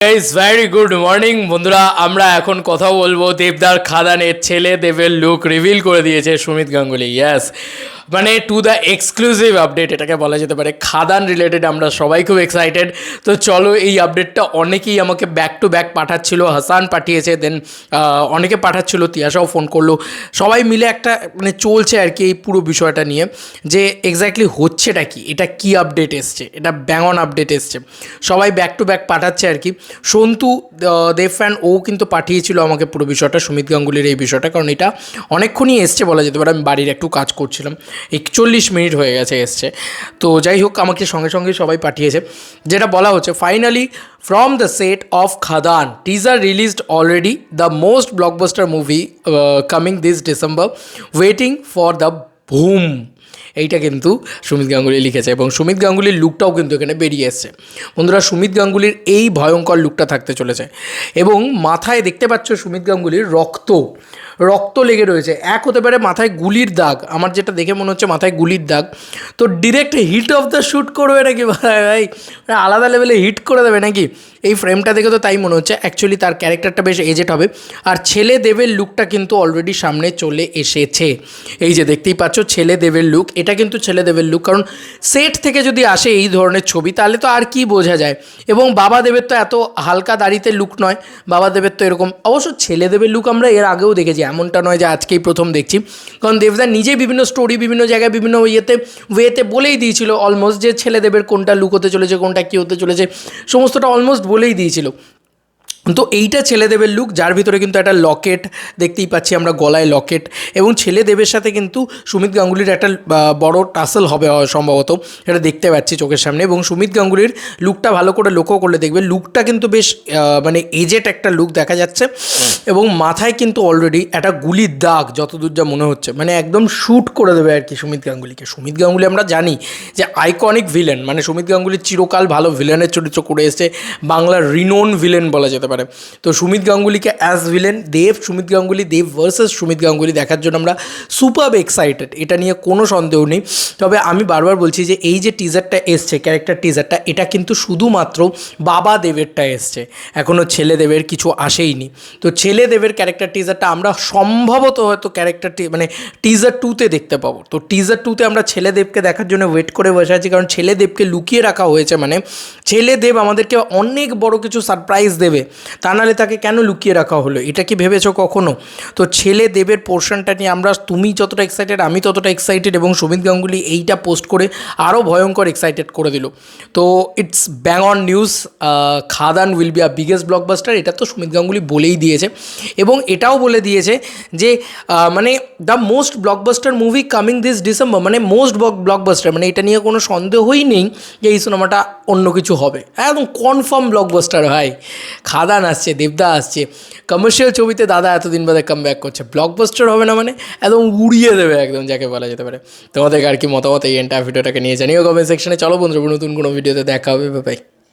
Guys very good morning বন্ধুরা, আমরা এখন কথা বলবো দেবদার খাদানের ছেলে দেবের লুক রিভিল করে দিয়েছে সুমিত গাঙ্গুলি। ইয়েস, মানে টু দ্য এক্সক্লুসিভ আপডেট এটাকে বলা যেতে পারে। খাদান রিলেটেড আমরা সবাই খুব এক্সাইটেড। তো চলো, এই আপডেটটা অনেকেই আমাকে ব্যাক টু ব্যাক পাঠাচ্ছিল, হাসান পাঠিয়েছে, দেন অনেকে পাঠাচ্ছিল, তিয়াসাও ফোন করলো, সবাই মিলে একটা মানে চলছে আর কি এই পুরো বিষয়টা নিয়ে, যে এক্স্যাক্টলি হচ্ছেটা কি, এটা কি আপডেট এসছে, এটা ব্যাং অন আপডেট এসছে, সবাই ব্যাক টু ব্যাক পাঠাচ্ছে আর কি। সন্তু দেব ফ্যান ও কিন্তু পাঠিয়েছিল আমাকে পুরো বিষয়টা, সুমিত গাঙ্গুলির এই বিষয়টা, কারণ এটা অনেকক্ষণই এসছে বলা যেতে পারে। আমি বাড়ির একটু কাজ করছিলাম, 41 মিনিট হয়ে গেছে এসছে। তো যাই হোক, আমাকে সঙ্গে সঙ্গে সবাই পাঠিয়েছে, যেটা বলা হচ্ছে finally from the set of Khadaan teaser released already, the most blockbuster movie coming this December, waiting for the broom. এইটা কিন্তু সুমিত গাঙ্গুলি লিখেছে, এবং সুমিত গাঙ্গুলির লুকটাও কিন্তু এখানে বেরিয়ে এসছে। বন্ধুরা, সুমিত গাঙ্গুলির এই ভয়ঙ্কর লুকটা থাকতে চলেছে, এবং মাথায় দেখতে পাচ্ছ সুমিত গাঙ্গুলির রক্ত লেগে রয়েছে। এক হতে পারে মাথায় গুলির দাগ, আমার যেটা দেখে মনে হচ্ছে মাথায় গুলির দাগ। তো direct heat of the shoot করবে নাকি ভাই, আলাদা লেভেলে হিট করে দেবে নাকি? এই ফ্রেমটা দেখে তো তাই মনে হচ্ছে। অ্যাকচুয়ালি তার ক্যারেক্টারটা বেশ এজেড হবে। আর ছেলে দেবের লুকটা কিন্তু অলরেডি সামনে চলে এসেছে। এই যে দেখতেই পাচ্ছ ছেলে দেবের লুক, এটা কিন্তু ছেলে দেবের লুক, কারণ সেট থেকে যদি আসে এই ধরনের ছবি তাহলে তো আর কি বোঝা যায়। এবং বাবা দেবের তো এত হালকা দাড়িতে লুক নয়, বাবা দেবের তো এরকম। অবশ্য ছেলে দেবের লুক আমরা এর আগেও দেখেছি, এমনটা নয় যে আজকেই প্রথম দেখছি, কারণ দেবদা নিজেই বিভিন্ন স্টোরি, বিভিন্ন জায়গায়, বিভিন্ন ওয়েতে বলেই দিয়েছিল অলমোস্ট, যে ছেলে দেবের কোনটা লুক হতে চলেছে, কোনটা কী হতে চলেছে, সমস্তটা অলমোস্ট বলেই দিয়েছিল। তো এইটা ছেলে দেবের লুক, যার ভিতরে কিন্তু একটা লকেট দেখতেই পাচ্ছি আমরা, গলায় লকেট, এবং ছেলে দেবের সাথে কিন্তু সুমিত গাঙ্গুলির একটা বড় টাসেল হবে সম্ভবত, এটা দেখতে পাচ্ছি চোখের সামনে। এবং সুমিত গাঙ্গুলির লুকটা ভালো করে লক্ষ্য করলে দেখবে, লুকটা কিন্তু বেশ মানে এজেট একটা লুক দেখা যাচ্ছে, এবং মাথায় কিন্তু অলরেডি একটা গুলির দাগ, যতদূর যা মনে হচ্ছে, মানে একদম শ্যুট করে দেবে আর কি সুমিত গাঙ্গুলিকে। সুমিত গাঙ্গুলি আমরা জানি যে আইকনিক ভিলেন, মানে সুমিত গাঙ্গুলি চিরকাল ভালো ভিলেনের চরিত্র করে এসেছে, বাংলার রিনোন ভিলেন বলা যেতে পারে। তো সুমিত গাঙ্গুলিকে অ্যাজ ভিলেন সুমিত গাঙ্গুলি দেব ভার্সেস সুমিত গাঙ্গুলি দেখার জন্য আমরা সুপার এক্সাইটেড, এটা নিয়ে কোনো সন্দেহ নেই। তবে আমি বারবার বলছি যে এই যে টিজারটা এসছে, ক্যারেক্টার টিজারটা, এটা কিন্তু শুধুমাত্র বাবা দেবেরটা এসছে, এখনও ছেলে দেবের কিছু আসেইনি। তো ছেলে দেবের ক্যারেক্টার টিজারটা আমরা সম্ভবত হয়তো মানে টিজার 2-তে দেখতে পাবো। তো টিজার 2-তে আমরা ছেলে দেবকে দেখার জন্য ওয়েট করে বসে আছি, কারণ ছেলে দেবকে লুকিয়ে রাখা হয়েছে, মানে ছেলে দেব আমাদেরকে অনেক বড় কিছু সারপ্রাইজ দেবে, তা নাহলে তাকে কেন লুকিয়ে রাখা হলো, এটা কি ভেবেছো কখনো? তো ছেলে দেবের পোর্শনটা নিয়ে আমরা, তুমি যতটা এক্সাইটেড আমি ততটা এক্সাইটেড, এবং সুমিত গাঙ্গুলি এইটা পোস্ট করে আরও ভয়ঙ্কর এক্সাইটেড করে দিল। তো it's bang on news, Khadaan will be a biggest blockbuster, এটা তো সুমিত গাঙ্গুলি বলেই দিয়েছে। এবং এটাও বলে দিয়েছে যে মানে the most blockbuster movie coming this December, মানে মোস্ট ব্লকবাস্টার, মানে এটা নিয়ে কোনো সন্দেহই নেই যে এই সিনেমাটা অন্য কিছু হবে, একদম কনফার্ম ব্লকবাস্টার। ভাই, খাদান আসছে, দেবদা আসছে, কমার্শিয়াল ছবিতে দাদা এতদিন বাদে কাম ব্যাক করছে, ব্লকবাস্টার হবে না মানে একদম উড়িয়ে দেবে একদম, যাকে বলা যেতে পারে। তোমাদের আর কি মতামত এই এন্টার ভিডিওটাকে নিয়ে জানিও কমেন্ট সেকশনে। চলো বন্ধুরা, নতুন কোনো ভিডিওতে দেখা হবে, বাই।